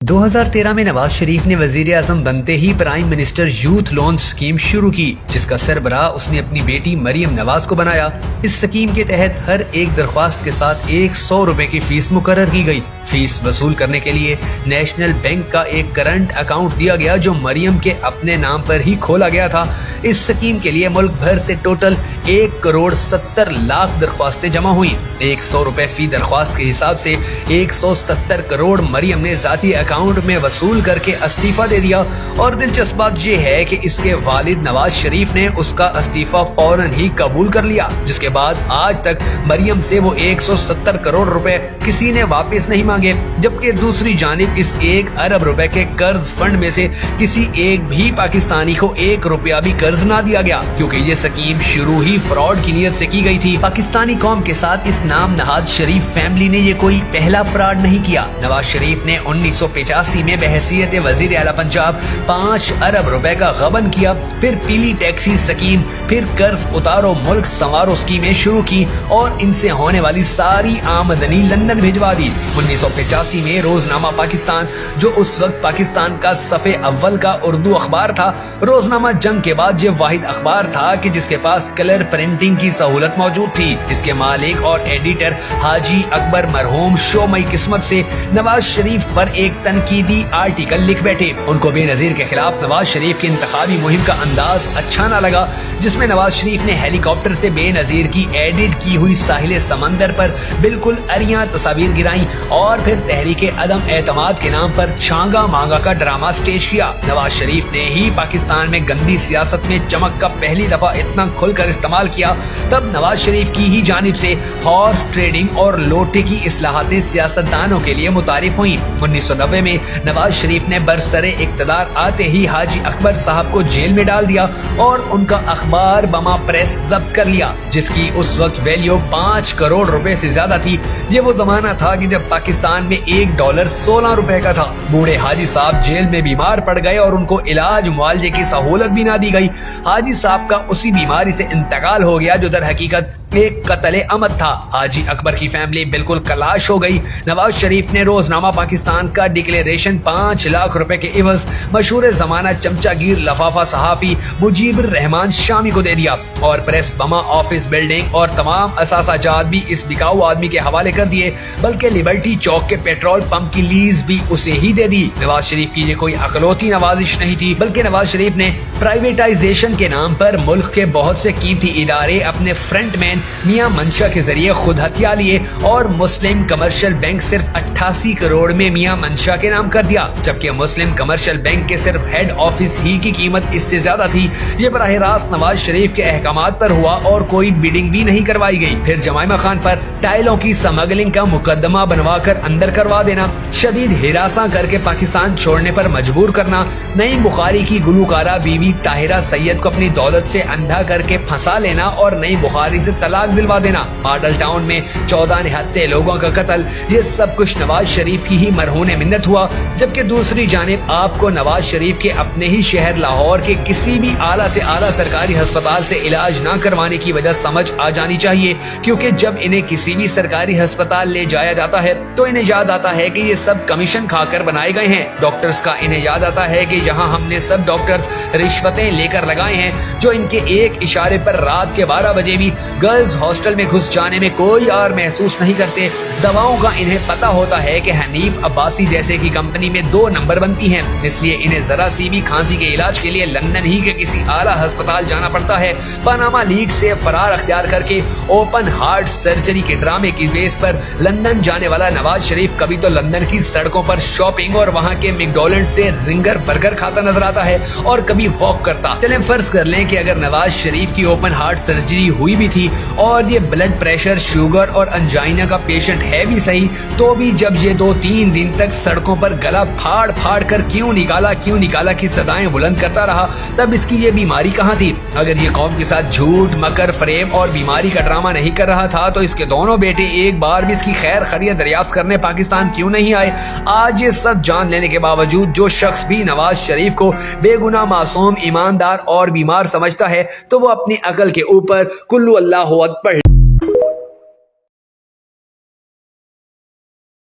2013 में नवाज शरीफ ने वजीर आजम बनते ही prime minister youth loan scheme शुरू की, जिसका सरबराह उसने अपनी बेटी मरियम नवाज को बनाया। इस स्कीम के तहत हर एक दरख्वास्त के साथ 100 रुपए की फीस मुकर्रर की गई। फीस वसूल करने के लिए नेशनल बैंक का एक करंट अकाउंट दिया गया, जो मरियम के अपने नाम पर ही खोला गया था। इस स्कीम के लिए मुल्क भर से टोटल 1,70,00,000 दरख्वास्तें जमा हुई। 100 रुपए फी दरख्वास्त के हिसाब से 170 करोड़ मरियम ने जाती अकाउंट में वसूल करके इस्तीफा दे दिया। और दिलचस्प बात यह है कि इसके वालिद नवाज शरीफ ने उसका इस्तीफा फौरन ही कबूल कर लिया, जिसके बाद आज तक मरियम से वो 170 करोड़ रुपए किसी ने वापस नहीं मांगे। जबकि दूसरी जानिब इस 1 अरब रुपए के कर्ज फंड में से किसी एक भी पाकिस्तानी को 1 रुपया भी कर्ज ना दिया गया, क्योंकि ये स्कीम शुरू ही फ्रॉड की नीयत से की गई थी। पाकिस्तानी कौम के साथ इस नाम नहाद शरीफ फैमिली ने ये कोई पहला फ्रॉड नहीं किया। नवाज शरीफ ने 1985 में बहसीयत वजीर आला पंजाब 5 अरब रुपए का गबन किया, फिर पीली टैक्सी स्कीम, फिर कर्ज उतारो मुल्क संवारो स्कीमें शुरू की और इनसे होने वाली सारी आमदनी लंदन भिजवा दी। 1985 में रोजनामा पाकिस्तान, जो उस वक्त पाकिस्तान का सफ़े अव्वल का उर्दू अखबार था, रोजनामा जंग के बाद ये वाहिद अखबार था कि जिसके पास कलर प्रिंटिंग की सहूलत मौजूद थी। इसके मालिक और एडिटर हाजी अकबर मरहूम शोमई किस्मत से नवाज शरीफ पर एक तनकीदी आर्टिकल लिख बैठे। उनको बेनजीर के खिलाफ नवाज शरीफ की इंतखाबी मुहिम का अंदाज अच्छा न लगा, जिसमें नवाज शरीफ ने हेलीकॉप्टर से बेनजीर की एडिट की हुई साहिल समंदर पर बिल्कुल अरियां तस्वीर गिराई और फिर तहरीके अदम एतमाद के नाम पर छांगा मांगा का ड्रामा स्टेज किया। नवाज शरीफ ने ही पाकिस्तान में गंदी सियासत में चमक का पहली दफा इतना खुलकर इस्तेमाल किया, तब नवाज शरीफ की ही जानिब से हॉर्स ट्रेडिंग और लोटे की इस्लाहातें सियासतदानों के लिए मुतारिफ हुई। 1990 में नवाज शरीफ ने बरसरे इक्तदार आते ही हाजी अकबर साहब को जेल में डाल दिया और उनका अखबार बमा प्रेस जब्त कर लिया, जिसकी उस वक्त वैल्यू 5 करोड़ रुपए से ज्यादा थी। ये वो जमाना था कि जब पाकिस्तान में $1 16 रुपए का था। बूढ़े हाजी साहब जेल में बीमार पड़ गए और उनको इलाज मुआवजे की सहूलत भी ना दी गई। हाजी साहब का उसी बीमारी से इंतकाल हो गया, जो दर हकीकत एक कत्ले अमद था। हाजी अकबर की फैमिली बिल्कुल कलाश हो गई। नवाज शरीफ ने रोजनामा पाकिस्तान का डिक्लेरेशन 5 लाख रुपए के इवज मशहूर जमाना चमचागीर लफाफा सहाफी मुजीबुर रहमान शामी को दे दिया और प्रेस बमा ऑफिस बिल्डिंग और तमाम असासाजात भी इस बिकाऊ आदमी के हवाले कर दिए, बल्कि लिबर्टी चौक के पेट्रोल पंप की लीज भी उसे ही दे दी। नवाज शरीफ की ये कोई अकलौती नवाजिश नहीं थी, बल्कि नवाज शरीफ ने प्राइवेटाइजेशन के नाम पर मुल्क के बहुत से कीमती इदारे अपने फ्रंटमैन मियां मंशा के जरिए खुद हथिया लिए और मुस्लिम कमर्शियल बैंक सिर्फ 88 करोड़ में मियां मंशा के नाम कर दिया, जबकि मुस्लिम कमर्शियल बैंक के सिर्फ हेड ऑफिस ही की कीमत इससे ज्यादा थी। ये बराह रास्त नवाज शरीफ के अहकामात पर हुआ और कोई बिडिंग भी नहीं करवाई गई। फिर जमाइमा खान पर टाइलों की स्मगलिंग का मुकदमा बनवा कर अंदर करवा देना, शदीद हिरासा करके पाकिस्तान छोड़ने पर मजबूर करना, नईम बुखारी की गुलकारा बीवी ताहिरा सैयद को अपनी दौलत से अंधा करके फंसा लेना और नईम बुखारी से तलाक दिलवा देना, मॉडल टाउन में 14 निहत्ते लोगों का कत्ल, ये सब कुछ नवाज शरीफ की ही मरहून मिन्नत हुआ। जबकि दूसरी जानिब आपको नवाज शरीफ के अपने ही शहर लाहौर के किसी भी आला से आला सरकारी अस्पताल से इलाज न करवाने की वजह समझ आ जानी चाहिए, क्योंकि जब इन्हें किसी भी सरकारी अस्पताल ले जाया जाता है तो इन्हें याद आता है कि ये सब कमीशन खाकर बनाए गए हैं। डॉक्टर्स का इन्हें याद आता है कि यहाँ हमने सब डॉक्टर्स रिश्वतें लेकर लगाए हैं, जो इनके एक इशारे पर रात के 12 बजे भी गर्ल्स हॉस्टल में घुस जाने में कोई यार महसूस नहीं करते। दवाओं का इन्हें पता होता है कि हनीफ अब्बासी जैसे की कंपनी में 2 नंबर बनती हैं, इसलिए इन्हें जरा सी भी खांसी के इलाज के लिए लंदन ही के किसी आला अस्पताल जाना पड़ता है। पनामा लीग से फरार अख्तियार करके ओपन हार्ट सर्जरी के ड्रामे की बेस पर लंदन जाने वाला नवाज शरीफ कभी तो लंदन की सड़कों पर शॉपिंग और वहाँ के मैकडॉनल्ड से रिंगर बर्गर खाता नजर आता है और कभी वॉक करता। चलें फर्ज कर लें कि अगर नवाज शरीफ की ओपन हार्ट सर्जरी हुई भी थी और ये ब्लड प्रेशर, शुगर और अंजाइना का पेशेंट है भी सही, तो भी जब ये 2-3 दिन तक सड़कों पर गला फाड़ फाड़ कर क्यों निकाला की सदाएं बुलंद करता रहा, तब इसकी ये बीमारी कहाँ थी? अगर ये कौम के साथ झूठ, मकर, फरेब और बीमारी का ड्रामा नहीं कर रहा था, तो इसके दोनों बेटे एक बार भी इसकी खैर खैरियत दरियाफ्त करने पाकिस्तान क्यों नहीं आए? आज ये सब जान लेने के बावजूद जो शख्स भी नवाज शरीफ को बेगुनाह, मासूम, ईमानदार और बीमार समझता है, तो वो अपनी अकल के ऊपर कुल्लू अल्लाहु अकबर